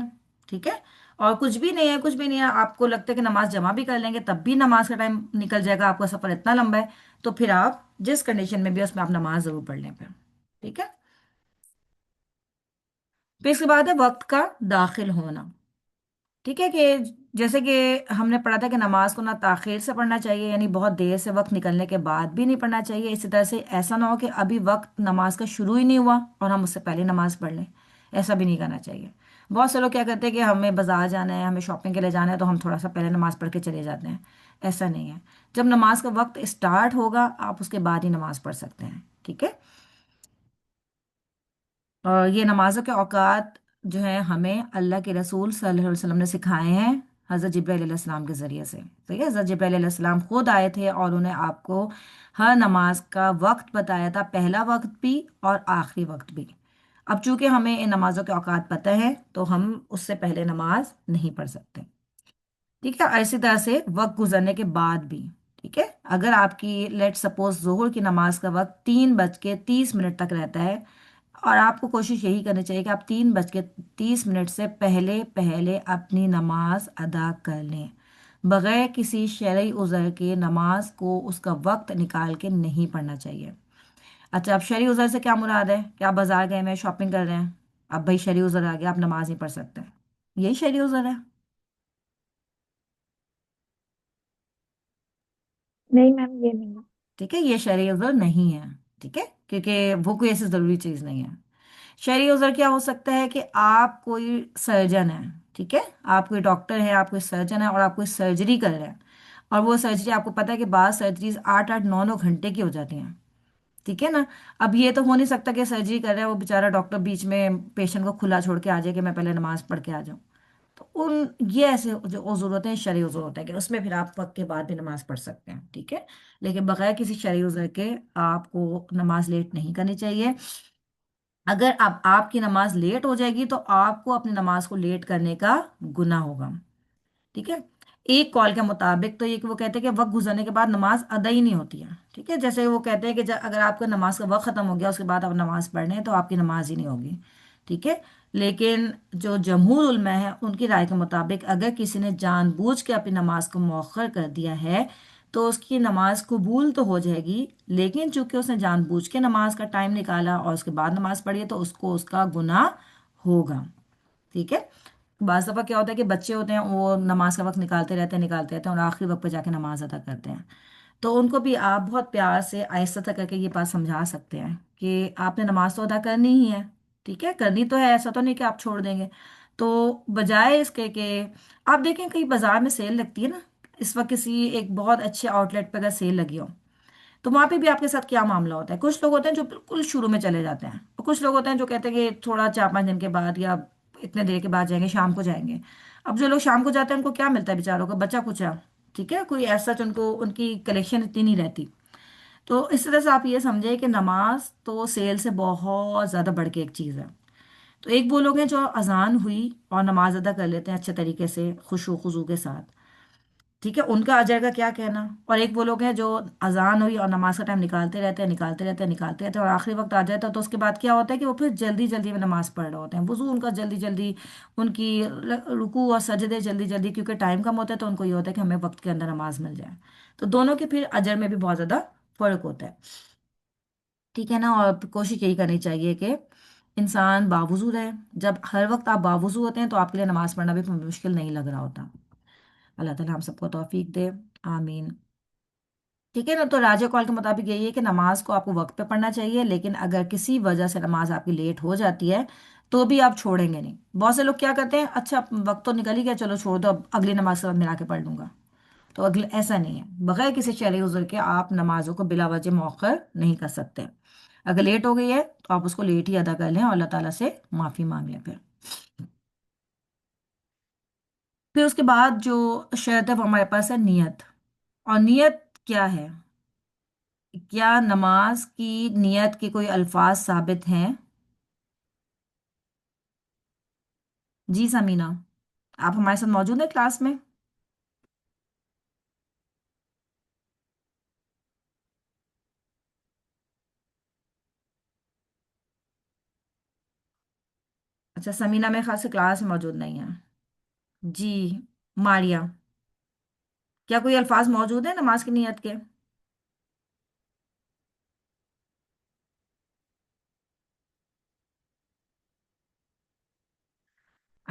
ٹھیک ہے۔ اور کچھ بھی نہیں ہے، کچھ بھی نہیں ہے، آپ کو لگتا ہے کہ نماز جمع بھی کر لیں گے تب بھی نماز کا ٹائم نکل جائے گا، آپ کا سفر اتنا لمبا ہے، تو پھر آپ جس کنڈیشن میں بھی اس میں آپ نماز ضرور پڑھ لیں پھر، ٹھیک ہے۔ پھر اس کے بعد ہے وقت کا داخل ہونا، ٹھیک ہے، کہ جیسے کہ ہم نے پڑھا تھا کہ نماز کو نہ تاخیر سے پڑھنا چاہیے، یعنی بہت دیر سے وقت نکلنے کے بعد بھی نہیں پڑھنا چاہیے، اسی طرح سے ایسا نہ ہو کہ ابھی وقت نماز کا شروع ہی نہیں ہوا اور ہم اس سے پہلے نماز پڑھ لیں، ایسا بھی نہیں کرنا چاہیے۔ بہت سے لوگ کیا کرتے ہیں کہ ہمیں بازار جانا ہے، ہمیں شاپنگ کے لیے جانا ہے، تو ہم تھوڑا سا پہلے نماز پڑھ کے چلے جاتے ہیں۔ ایسا نہیں ہے، جب نماز کا وقت اسٹارٹ ہوگا آپ اس کے بعد ہی نماز پڑھ سکتے ہیں، ٹھیک ہے؟ اور یہ نمازوں کے اوقات جو ہیں ہمیں اللہ کے رسول صلی اللہ علیہ وسلم نے سکھائے ہیں، حضرت جبرائیل علیہ السلام کے ذریعے سے، ٹھیک ہے؟ حضرت جبرائیل علیہ السلام خود آئے تھے اور انہیں آپ کو ہر نماز کا وقت بتایا تھا، پہلا وقت بھی اور آخری وقت بھی۔ اب چونکہ ہمیں ان نمازوں کے اوقات پتہ ہے تو ہم اس سے پہلے نماز نہیں پڑھ سکتے، ٹھیک ہے؟ اسی طرح سے وقت گزرنے کے بعد بھی، ٹھیک ہے؟ اگر آپ کی لیٹ سپوز ظہر کی نماز کا وقت 3:30 تک رہتا ہے، اور آپ کو کوشش یہی کرنی چاہیے کہ آپ 3:30 سے پہلے پہلے اپنی نماز ادا کر لیں، بغیر کسی شرعی عذر کے نماز کو اس کا وقت نکال کے نہیں پڑھنا چاہیے۔ اچھا، اب شرعی عذر سے کیا مراد ہے کہ آپ بازار گئے میں شاپنگ کر رہے ہیں، اب بھائی شرعی عذر آ گیا، آپ نماز نہیں پڑھ سکتے، یہی شرعی عذر ہے؟ نہیں میم، یہ نہیں ہے۔ ٹھیک ہے، یہ شرعی عذر نہیں ہے، ٹھیک ہے، کیونکہ وہ کوئی ایسی ضروری چیز نہیں ہے۔ شرعی عذر کیا ہو سکتا ہے کہ آپ کوئی سرجن ہیں، ٹھیک ہے، آپ کوئی ڈاکٹر ہیں، آپ کوئی سرجن ہیں اور آپ کوئی سرجری کر رہے ہیں، اور وہ سرجری آپ کو پتہ ہے کہ بعض سرجریز 8 8 9 9 گھنٹے کی ہو جاتی ہیں، ٹھیک ہے نا؟ اب یہ تو ہو نہیں سکتا کہ سرجری کر رہے ہیں وہ بیچارہ ڈاکٹر بیچ میں پیشنٹ کو کھلا چھوڑ کے آ جائے کہ میں پہلے نماز پڑھ کے آ جاؤں، تو یہ ایسے جو عذر ہوتے ہیں شرعی عذر ہوتے ہیں کہ اس میں پھر آپ وقت کے بعد بھی نماز پڑھ سکتے ہیں، ٹھیک ہے؟ لیکن بغیر کسی شرعی عذر کے آپ کو نماز لیٹ نہیں کرنی چاہیے۔ اگر اب آپ کی نماز لیٹ ہو جائے گی تو آپ کو اپنی نماز کو لیٹ کرنے کا گناہ ہوگا، ٹھیک ہے؟ ایک کال کے مطابق تو یہ کہ وہ کہتے ہیں کہ وقت گزرنے کے بعد نماز ادا ہی نہیں ہوتی ہے، ٹھیک ہے؟ جیسے وہ کہتے ہیں کہ اگر آپ کا نماز کا وقت ختم ہو گیا اس کے بعد آپ نماز پڑھ لیں تو آپ کی نماز ہی نہیں ہوگی، ٹھیک ہے؟ لیکن جو جمہور علماء ہیں ان کی رائے کے مطابق اگر کسی نے جان بوجھ کے اپنی نماز کو مؤخر کر دیا ہے تو اس کی نماز قبول تو ہو جائے گی، لیکن چونکہ اس نے جان بوجھ کے نماز کا ٹائم نکالا اور اس کے بعد نماز پڑھی ہے تو اس کو اس کا گناہ ہوگا، ٹھیک ہے؟ بعض دفعہ کیا ہوتا ہے کہ بچے ہوتے ہیں وہ نماز کا وقت نکالتے رہتے ہیں اور آخری وقت پہ جا کے نماز ادا کرتے ہیں، تو ان کو بھی آپ بہت پیار سے آہستہ کر کے یہ بات سمجھا سکتے ہیں کہ آپ نے نماز تو ادا کرنی ہی ہے، ٹھیک ہے، کرنی تو ہے، ایسا تو نہیں کہ آپ چھوڑ دیں گے۔ تو بجائے اس کے کہ آپ دیکھیں کہیں بازار میں سیل لگتی ہے نا، اس وقت کسی ایک بہت اچھے آؤٹ لیٹ پہ اگر سیل لگی ہو تو وہاں پہ بھی آپ کے ساتھ کیا معاملہ ہوتا ہے؟ کچھ لوگ ہوتے ہیں جو بالکل شروع میں چلے جاتے ہیں اور کچھ لوگ ہوتے ہیں جو کہتے ہیں کہ تھوڑا 4 5 دن کے بعد یا اتنے دیر کے بعد جائیں گے، شام کو جائیں گے۔ اب جو لوگ شام کو جاتے ہیں ان کو کیا ملتا ہے بیچاروں کو؟ بچا کچا، ٹھیک ہے، کوئی ایسا ان کو ان کی کلیکشن اتنی نہیں رہتی۔ تو اس طرح سے آپ یہ سمجھے کہ نماز تو سیل سے بہت زیادہ بڑھ کے ایک چیز ہے۔ تو ایک وہ لوگ ہیں جو اذان ہوئی اور نماز ادا کر لیتے ہیں اچھے طریقے سے خشوع و خضوع کے ساتھ، ٹھیک ہے، ان کا اجر کا کیا کہنا؟ اور ایک وہ لوگ ہیں جو اذان ہوئی اور نماز کا ٹائم نکالتے رہتے ہیں اور آخری وقت آ جاتا ہے تو اس کے بعد کیا ہوتا ہے کہ وہ پھر جلدی جلدی میں نماز پڑھ رہے ہوتے ہیں، وضو ان کا جلدی جلدی، ان کی رکوع اور سجدے جلدی جلدی، کیونکہ ٹائم کم ہوتا ہے تو ان کو یہ ہوتا ہے کہ ہمیں وقت کے اندر نماز مل جائے، تو دونوں کے پھر اجر میں بھی بہت زیادہ فرق ہوتا ہے، ٹھیک ہے نا؟ اور کوشش یہی کرنی چاہیے کہ انسان باوضو رہے، جب ہر وقت آپ باوضو ہوتے ہیں تو آپ کے لیے نماز پڑھنا بھی مشکل نہیں لگ رہا ہوتا۔ اللہ تعالیٰ ہم سب کو توفیق دے، آمین۔ ٹھیک ہے نا؟ تو راجہ کال کے مطابق یہی ہے کہ نماز کو آپ کو وقت پہ پڑھنا چاہیے، لیکن اگر کسی وجہ سے نماز آپ کی لیٹ ہو جاتی ہے تو بھی آپ چھوڑیں گے نہیں۔ بہت سے لوگ کیا کرتے ہیں، اچھا وقت تو نکل ہی گیا چلو چھوڑ دو، اب اگلی نماز کے بعد ملا کے پڑھ لوں گا، تو ایسا نہیں ہے، بغیر کسی شرعی عذر کے آپ نمازوں کو بلا وجہ مؤخر نہیں کر سکتے۔ اگر لیٹ ہو گئی ہے تو آپ اس کو لیٹ ہی ادا کر لیں اور اللہ تعالیٰ سے معافی مانگ لیں۔ پھر اس کے بعد جو شرط ہے وہ ہمارے پاس ہے نیت، اور نیت کیا ہے؟ کیا نماز کی نیت کے کوئی الفاظ ثابت ہیں؟ جی سمینہ، آپ ہمارے ساتھ موجود ہیں کلاس میں؟ اچھا، سمینہ میں خاص کلاس میں موجود نہیں ہے۔ جی ماریا، کیا کوئی الفاظ موجود ہیں نماز کی نیت کے؟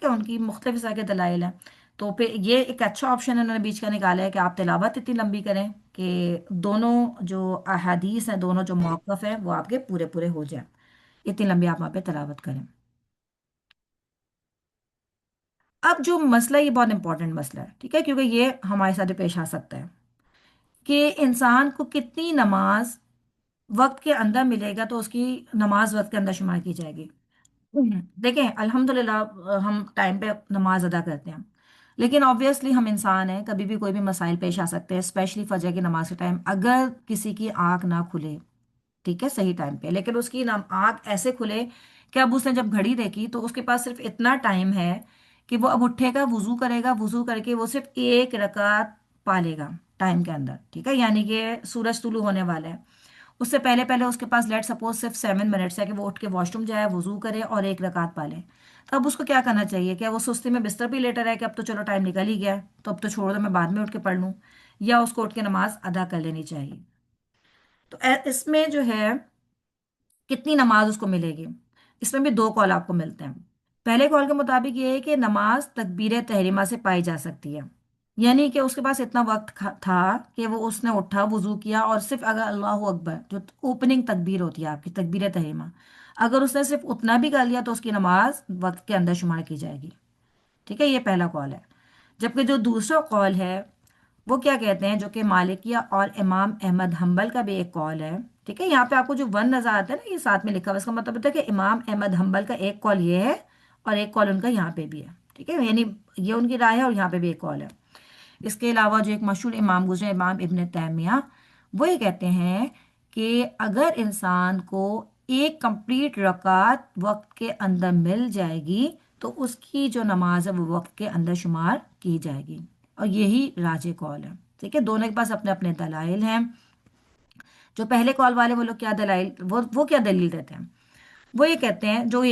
ٹھیک ہے، ان کی مختلف طرح کے دلائل ہیں. تو پھر یہ ایک اچھا آپشن انہوں نے بیچ کا نکالا ہے کہ آپ تلاوت اتنی لمبی کریں کہ دونوں جو احادیث ہیں، دونوں جو موقف ہیں، وہ آپ کے پورے پورے ہو جائیں. اتنی لمبی آپ وہاں پہ تلاوت کریں. اب جو مسئلہ، یہ بہت امپورٹنٹ مسئلہ ہے، ٹھیک ہے، کیونکہ یہ ہمارے ساتھ پیش آ سکتا ہے کہ انسان کو کتنی نماز وقت کے اندر ملے گا تو اس کی نماز وقت کے اندر شمار کی جائے گی. دیکھیں الحمدللہ ہم ٹائم پہ نماز ادا کرتے ہیں، لیکن آبویسلی ہم انسان ہیں، کبھی بھی کوئی بھی مسائل پیش آ سکتے ہیں، اسپیشلی فجر کی نماز کے ٹائم. اگر کسی کی آنکھ نہ کھلے، ٹھیک ہے، صحیح ٹائم پہ، لیکن اس کی آنکھ ایسے کھلے کہ اب اس نے جب گھڑی دیکھی تو اس کے پاس صرف اتنا ٹائم ہے کہ وہ اب اٹھے گا، وضو کرے گا، وضو کر کے وہ صرف ایک رکعت پالے گا ٹائم کے اندر، ٹھیک ہے، یعنی کہ سورج طلوع ہونے والا ہے، اس سے پہلے پہلے اس کے پاس لیٹ سپوز صرف 7 منٹس ہے کہ وہ اٹھ کے واش روم جائے، وضو کرے اور ایک رکعت پالے. تو اب اس کو کیا کرنا چاہیے؟ کیا وہ سستی میں بستر پہ لیٹا رہے کہ اب تو چلو ٹائم نکل ہی گیا ہے تو اب تو چھوڑ دو، میں بعد میں اٹھ کے پڑھ لوں، یا اس کو اٹھ کے نماز ادا کر لینی چاہیے؟ تو اس میں جو ہے کتنی نماز اس کو ملے گی، اس میں بھی دو قول آپ کو ملتے ہیں. پہلے قول کے مطابق یہ ہے کہ نماز تکبیر تحریمہ سے پائی جا سکتی ہے، یعنی کہ اس کے پاس اتنا وقت تھا کہ وہ اس نے اٹھا، وضو کیا، اور صرف اگر اللہ اکبر جو اوپننگ تکبیر ہوتی ہے آپ کی تکبیر تحریمہ، اگر اس نے صرف اتنا بھی کر لیا تو اس کی نماز وقت کے اندر شمار کی جائے گی. ٹھیک ہے، یہ پہلا قول ہے. جبکہ جو دوسرا قول ہے وہ کیا کہتے ہیں، جو کہ مالکیہ اور امام احمد حنبل کا بھی ایک قول ہے. ٹھیک ہے، یہاں پہ آپ کو جو ون نظر آتا ہے نا، یہ ساتھ میں لکھا ہوا، اس کا مطلب ہوتا ہے کہ امام احمد حنبل کا ایک قول یہ ہے اور ایک قول ان کا یہاں پہ بھی ہے. ٹھیک ہے، یعنی یہ ان کی رائے ہے اور یہاں پہ بھی ایک قول ہے. اس کے علاوہ جو ایک مشہور امام گزرے، امام ابن تیمیہ، وہ یہ کہتے ہیں کہ اگر انسان کو ایک کمپلیٹ رکعت وقت کے اندر مل جائے گی تو اس کی جو نماز ہے وہ وقت کے اندر شمار کی جائے گی، اور یہی راجح قول ہے. ٹھیک ہے، دونوں کے پاس اپنے اپنے دلائل ہیں. جو پہلے قول والے وہ لوگ کیا دلائل، وہ کیا دلیل دیتے ہیں؟ وہ یہ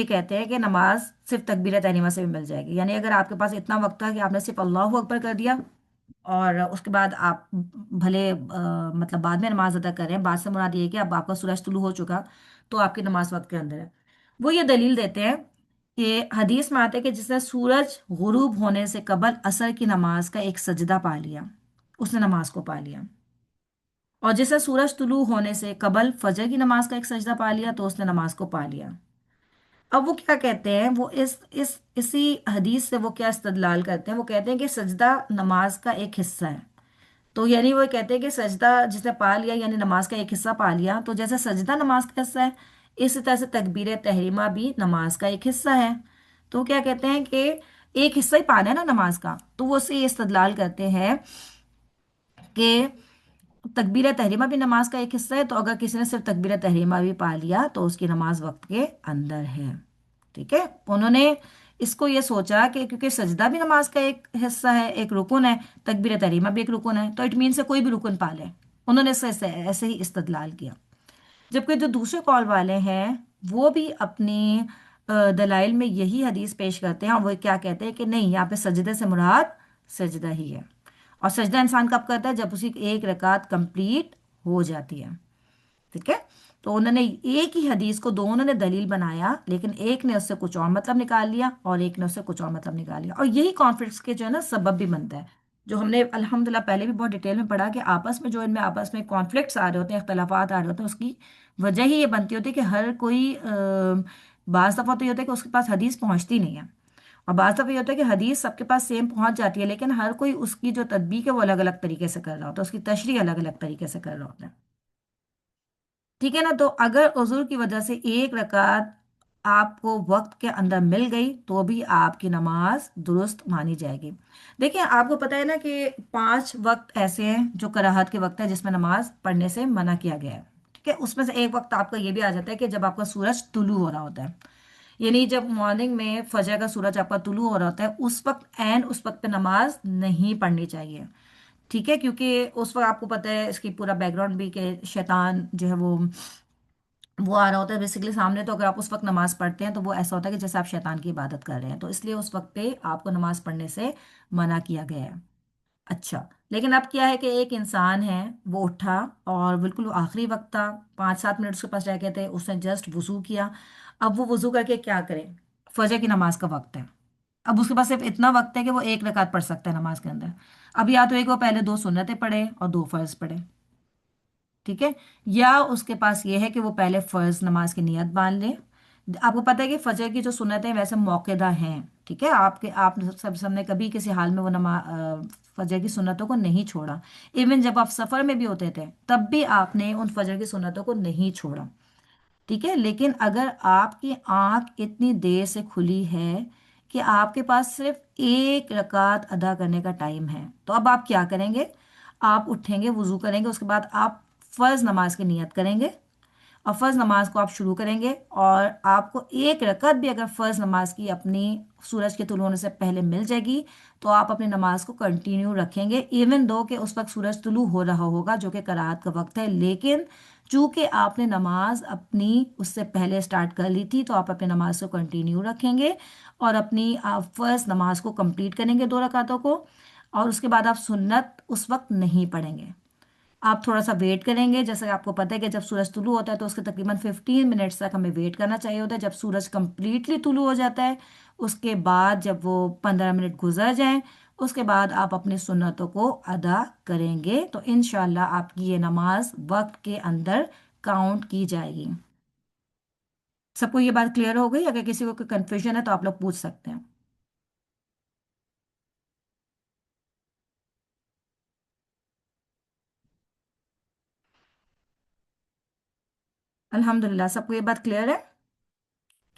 کہتے ہیں کہ نماز صرف تکبیر تحریمہ سے بھی مل جائے گی. یعنی اگر آپ کے پاس اتنا وقت تھا کہ آپ نے صرف اللہ اکبر کر دیا اور اس کے بعد آپ بھلے مطلب بعد میں نماز ادا کر رہے ہیں، بعد سے مراد یہ ہے کہ اب آپ کا سورج طلوع ہو چکا تو آپ کی نماز وقت کے اندر ہے. وہ یہ دلیل دیتے ہیں کہ حدیث میں آتے کہ جس نے سورج غروب ہونے سے قبل عصر کی نماز کا ایک سجدہ پا لیا، اس نے نماز کو پا لیا، اور جس نے سورج طلوع ہونے سے قبل فجر کی نماز کا ایک سجدہ پا لیا تو اس نے نماز کو پا لیا. اب وہ کیا کہتے ہیں، وہ اسی حدیث سے وہ کیا استدلال کرتے ہیں؟ وہ کہتے ہیں کہ سجدہ نماز کا ایک حصہ ہے. تو یعنی وہ کہتے ہیں کہ سجدہ جس نے پا لیا یعنی نماز کا ایک حصہ پا لیا، تو جیسے سجدہ نماز کا حصہ ہے، اسی طرح سے تکبیر تحریمہ بھی نماز کا ایک حصہ ہے. تو کیا کہتے ہیں کہ ایک حصہ ہی پانا ہے نا نماز کا، تو وہ اسے یہ استدلال کرتے ہیں کہ تکبیر تحریمہ بھی نماز کا ایک حصہ ہے، تو اگر کسی نے صرف تکبیر تحریمہ بھی پا لیا تو اس کی نماز وقت کے اندر ہے. ٹھیک ہے، انہوں نے اس کو یہ سوچا کہ کیونکہ سجدہ بھی نماز کا ایک حصہ ہے، ایک رکن ہے، تکبیر تحریمہ بھی ایک رکن ہے، تو اٹ مین سے کوئی بھی رکن پا لے. انہوں نے ایسے ہی استدلال کیا. جبکہ جو دوسرے قول والے ہیں وہ بھی اپنی دلائل میں یہی حدیث پیش کرتے ہیں، اور وہ کیا کہتے ہیں کہ نہیں، یہاں پہ سجدے سے مراد سجدہ ہی ہے، اور سجدہ انسان کب کرتا ہے؟ جب اسی کی ایک رکعت کمپلیٹ ہو جاتی ہے. ٹھیک ہے، تو انہوں نے ایک ہی حدیث کو دونوں نے دلیل بنایا، لیکن ایک نے اس سے کچھ اور مطلب نکال لیا اور ایک نے اس سے کچھ اور مطلب نکال لیا، اور یہی کانفلکٹس کے جو ہے نا سبب بھی بنتا ہے، جو ہم نے الحمدللہ پہلے بھی بہت ڈیٹیل میں پڑھا کہ آپس میں جو ان میں آپس میں کانفلکٹس آ رہے ہوتے ہیں، اختلافات آ رہے ہوتے ہیں، اس کی وجہ ہی یہ بنتی ہوتی ہے کہ ہر کوئی بعض دفعہ تو یہ ہوتا ہے کہ اس کے پاس حدیث پہنچتی نہیں ہے، اور بعض دفعہ یہ ہوتا ہے کہ حدیث سب کے پاس سیم پہنچ جاتی ہے، لیکن ہر کوئی اس کی جو تطبیق ہے وہ الگ الگ طریقے سے کر رہا ہوتا ہے، اس کی تشریح الگ الگ طریقے سے کر رہا ہوتا ہے. ٹھیک ہے نا، تو اگر عذر کی وجہ سے ایک رکعت آپ کو وقت کے اندر مل گئی تو بھی آپ کی نماز درست مانی جائے گی. دیکھیں آپ کو پتہ ہے نا کہ 5 وقت ایسے ہیں جو کراہت کے وقت ہے، جس میں نماز پڑھنے سے منع کیا گیا ہے. ٹھیک ہے، اس میں سے ایک وقت آپ کا یہ بھی آ جاتا ہے کہ جب آپ کا سورج طلوع ہو رہا ہوتا ہے، یعنی جب مارننگ میں فجر کا سورج آپ کا طلوع ہو رہا ہوتا ہے، اس وقت پہ نماز نہیں پڑھنی چاہیے. ٹھیک ہے، کیونکہ اس وقت آپ کو پتہ ہے اس کی پورا بیک گراؤنڈ بھی کہ شیطان جو ہے وہ آ رہا ہوتا ہے بیسیکلی سامنے. تو اگر آپ اس وقت نماز پڑھتے ہیں تو وہ ایسا ہوتا ہے کہ جیسے آپ شیطان کی عبادت کر رہے ہیں، تو اس لیے اس وقت پہ آپ کو نماز پڑھنے سے منع کیا گیا ہے. اچھا، لیکن اب کیا ہے کہ ایک انسان ہے، وہ اٹھا اور بالکل آخری وقت تھا، 5-7 منٹ اس کے پاس رہ گئے تھے، اس نے جسٹ وضو کیا. اب وہ وضو کر کے کیا کرے؟ فجر کی نماز کا وقت ہے. اب اس کے پاس صرف اتنا وقت ہے کہ وہ ایک رکعت پڑھ سکتا ہے نماز کے اندر. اب یا تو ایک وہ پہلے 2 سنتیں پڑھے اور 2 فرض پڑھے، ٹھیک ہے، یا اس کے پاس یہ ہے کہ وہ پہلے فرض نماز کی نیت باندھ لے. آپ کو پتہ ہے کہ فجر کی جو سنتیں ویسے موقعہ ہیں، ٹھیک ہے، آپ سب نے کبھی کسی حال میں وہ فجر کی سنتوں کو نہیں چھوڑا. ایون جب آپ سفر میں بھی ہوتے تھے تب بھی آپ نے ان فجر کی سنتوں کو نہیں چھوڑا، ٹھیک ہے. لیکن اگر آپ کی آنکھ اتنی دیر سے کھلی ہے کہ آپ کے پاس صرف ایک رکعت ادا کرنے کا ٹائم ہے، تو اب آپ کیا کریں گے؟ آپ اٹھیں گے، وضو کریں گے، اس کے بعد آپ فرض نماز کی نیت کریں گے اور فرض نماز کو آپ شروع کریں گے. اور آپ کو ایک رکعت بھی اگر فرض نماز کی اپنی سورج کے طلوع ہونے سے پہلے مل جائے گی تو آپ اپنی نماز کو کنٹینیو رکھیں گے، ایون دو کہ اس وقت سورج طلوع ہو رہا ہوگا جو کہ قرات کا وقت ہے. لیکن چونکہ آپ نے نماز اپنی اس سے پہلے سٹارٹ کر لی تھی تو آپ اپنی نماز کو کنٹینیو رکھیں گے اور اپنی آپ فرض نماز کو کمپلیٹ کریں گے 2 رکعتوں کو. اور اس کے بعد آپ سنت اس وقت نہیں پڑھیں گے، آپ تھوڑا سا ویٹ کریں گے. جیسے کہ آپ کو پتہ ہے کہ جب سورج طلوع ہوتا ہے تو اس کے تقریباً 15 منٹس تک ہمیں ویٹ کرنا چاہیے ہوتا ہے. جب سورج کمپلیٹلی طلوع ہو جاتا ہے اس کے بعد جب وہ 15 منٹ گزر جائیں اس کے بعد آپ اپنے سنتوں کو ادا کریں گے تو انشاءاللہ آپ کی یہ نماز وقت کے اندر کاؤنٹ کی جائے گی. سب کو یہ بات کلیئر ہو گئی؟ اگر کسی کو کوئی کنفیوژن ہے تو آپ لوگ پوچھ سکتے ہیں. الحمدللہ سب کو یہ بات کلیئر ہے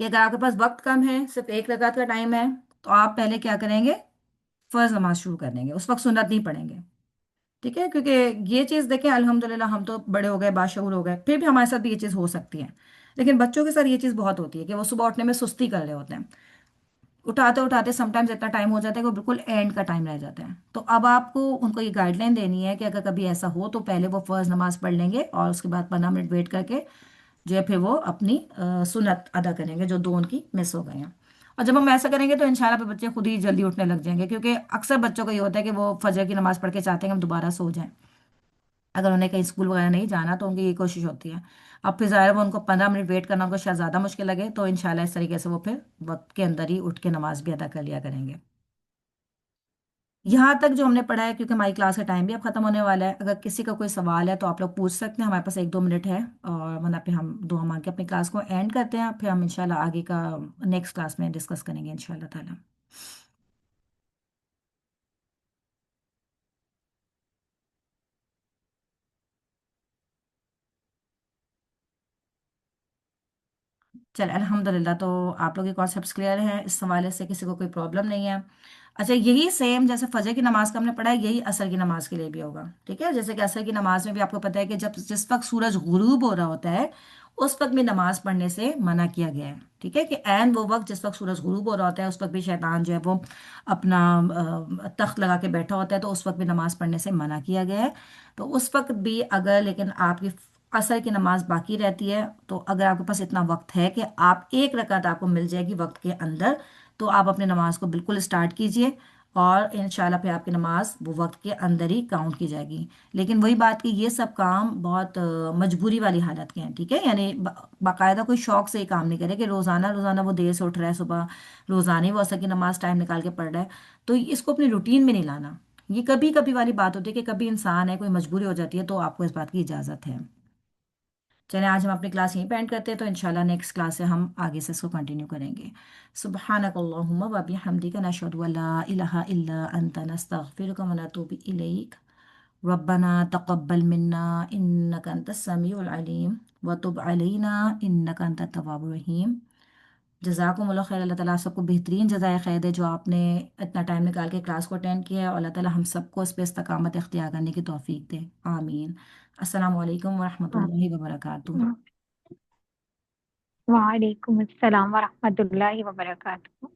کہ اگر آپ کے پاس وقت کم ہے، صرف ایک رکعت کا ٹائم ہے، تو آپ پہلے کیا کریں گے؟ فرض نماز شروع کر دیں گے، اس وقت سنت نہیں پڑھیں گے، ٹھیک ہے. کیونکہ یہ چیز دیکھیں الحمدللہ ہم تو بڑے ہو گئے، باشعور ہو گئے، پھر بھی ہمارے ساتھ بھی یہ چیز ہو سکتی ہے. لیکن بچوں کے ساتھ یہ چیز بہت ہوتی ہے کہ وہ صبح اٹھنے میں سستی کر رہے ہوتے ہیں، اٹھاتے اٹھاتے سم ٹائمز اتنا ٹائم ہو جاتا ہے کہ وہ بالکل اینڈ کا ٹائم رہ جاتا ہے. تو اب آپ کو ان کو یہ گائیڈ لائن دینی ہے کہ اگر کبھی ایسا ہو تو پہلے وہ فرض نماز پڑھ لیں گے اور اس کے بعد 15 منٹ ویٹ کر کے جو ہے پھر وہ اپنی سنت ادا کریں گے جو 2 ان کی مس ہو گئی ہیں. اور جب ہم ایسا کریں گے تو انشاءاللہ پھر بچے خود ہی جلدی اٹھنے لگ جائیں گے، کیونکہ اکثر بچوں کو یہ ہوتا ہے کہ وہ فجر کی نماز پڑھ کے چاہتے ہیں کہ ہم دوبارہ سو جائیں. اگر انہیں کہیں اسکول وغیرہ نہیں جانا تو ان کی یہ کوشش ہوتی ہے. اب پھر ظاہر ہے وہ ان کو 15 منٹ ویٹ کرنا ان کو شاید زیادہ مشکل لگے، تو انشاءاللہ اس طریقے سے وہ پھر وقت کے اندر ہی اٹھ کے نماز بھی ادا کر لیا کریں گے. یہاں تک جو ہم نے پڑھا ہے، کیونکہ ہماری کلاس کا ٹائم بھی اب ختم ہونے والا ہے، اگر کسی کا کوئی سوال ہے تو آپ لوگ پوچھ سکتے ہیں، ہمارے پاس 1-2 منٹ ہے، اور ورنہ پھر ہم دعا مانگ کے اپنی کلاس کو اینڈ کرتے ہیں. پھر ہم انشاءاللہ آگے کا نیکسٹ کلاس میں ڈسکس کریں گے انشاءاللہ تعالیٰ. چل الحمدللہ، تو آپ لوگ کے کانسیپٹس کلیئر ہیں، اس حوالے سے کسی کو کوئی پرابلم نہیں ہے. اچھا، یہی سیم جیسے فجر کی نماز کا ہم نے پڑھا ہے یہی عصر کی نماز کے لیے بھی ہوگا، ٹھیک ہے. جیسے کہ عصر کی نماز میں بھی آپ کو پتہ ہے کہ جس وقت سورج غروب ہو رہا ہوتا ہے اس وقت بھی نماز پڑھنے سے منع کیا گیا ہے، ٹھیک ہے. کہ عین وہ وقت جس وقت سورج غروب ہو رہا ہوتا ہے اس وقت بھی شیطان جو ہے وہ اپنا تخت لگا کے بیٹھا ہوتا ہے، تو اس وقت بھی نماز پڑھنے سے منع کیا گیا ہے. تو اس وقت بھی اگر لیکن آپ کی عصر کی نماز باقی رہتی ہے تو اگر آپ کے پاس اتنا وقت ہے کہ آپ ایک رکعت آپ کو مل جائے گی وقت کے اندر، تو آپ اپنی نماز کو بالکل اسٹارٹ کیجئے اور انشاءاللہ پھر آپ کی نماز وہ وقت کے اندر ہی کاؤنٹ کی جائے گی. لیکن وہی بات کہ یہ سب کام بہت مجبوری والی حالت کے ہیں، ٹھیک ہے. یعنی باقاعدہ کوئی شوق سے یہ کام نہیں کرے کہ روزانہ روزانہ وہ دیر سے اٹھ رہا ہے، صبح روزانہ ہی وہ عصر کی نماز ٹائم نکال کے پڑھ رہا ہے، تو اس کو اپنی روٹین میں نہیں لانا. یہ کبھی کبھی والی بات ہوتی ہے کہ کبھی انسان ہے، کوئی مجبوری ہو جاتی ہے، تو آپ کو اس بات کی اجازت ہے. چلیں آج ہم اپنی کلاس یہیں پہ اینڈ کرتے ہیں، تو انشاءاللہ نیکسٹ کلاس سے ہم آگے سے اس کو کنٹینیو کریں گے. سبحانک اللہم و بحمدک، نشہد ان لا الہ الا انت، نستغفرک و نتوب الیک. ربنا تقبل منا انک انت السمیع العلیم وتب علینا انک انت التواب الرحیم. جزاکم اللہ خیر. اللہ تعالیٰ آپ سب کو بہترین جزائے خیر دے جو آپ نے اتنا ٹائم نکال کے کلاس کو اٹینڈ کیا ہے، اور اللہ تعالیٰ ہم سب کو اس پہ استقامت اختیار کرنے کی توفیق دے. آمین. السلام علیکم ورحمۃ اللہ وبرکاتہ. وعلیکم السلام ورحمۃ اللہ وبرکاتہ.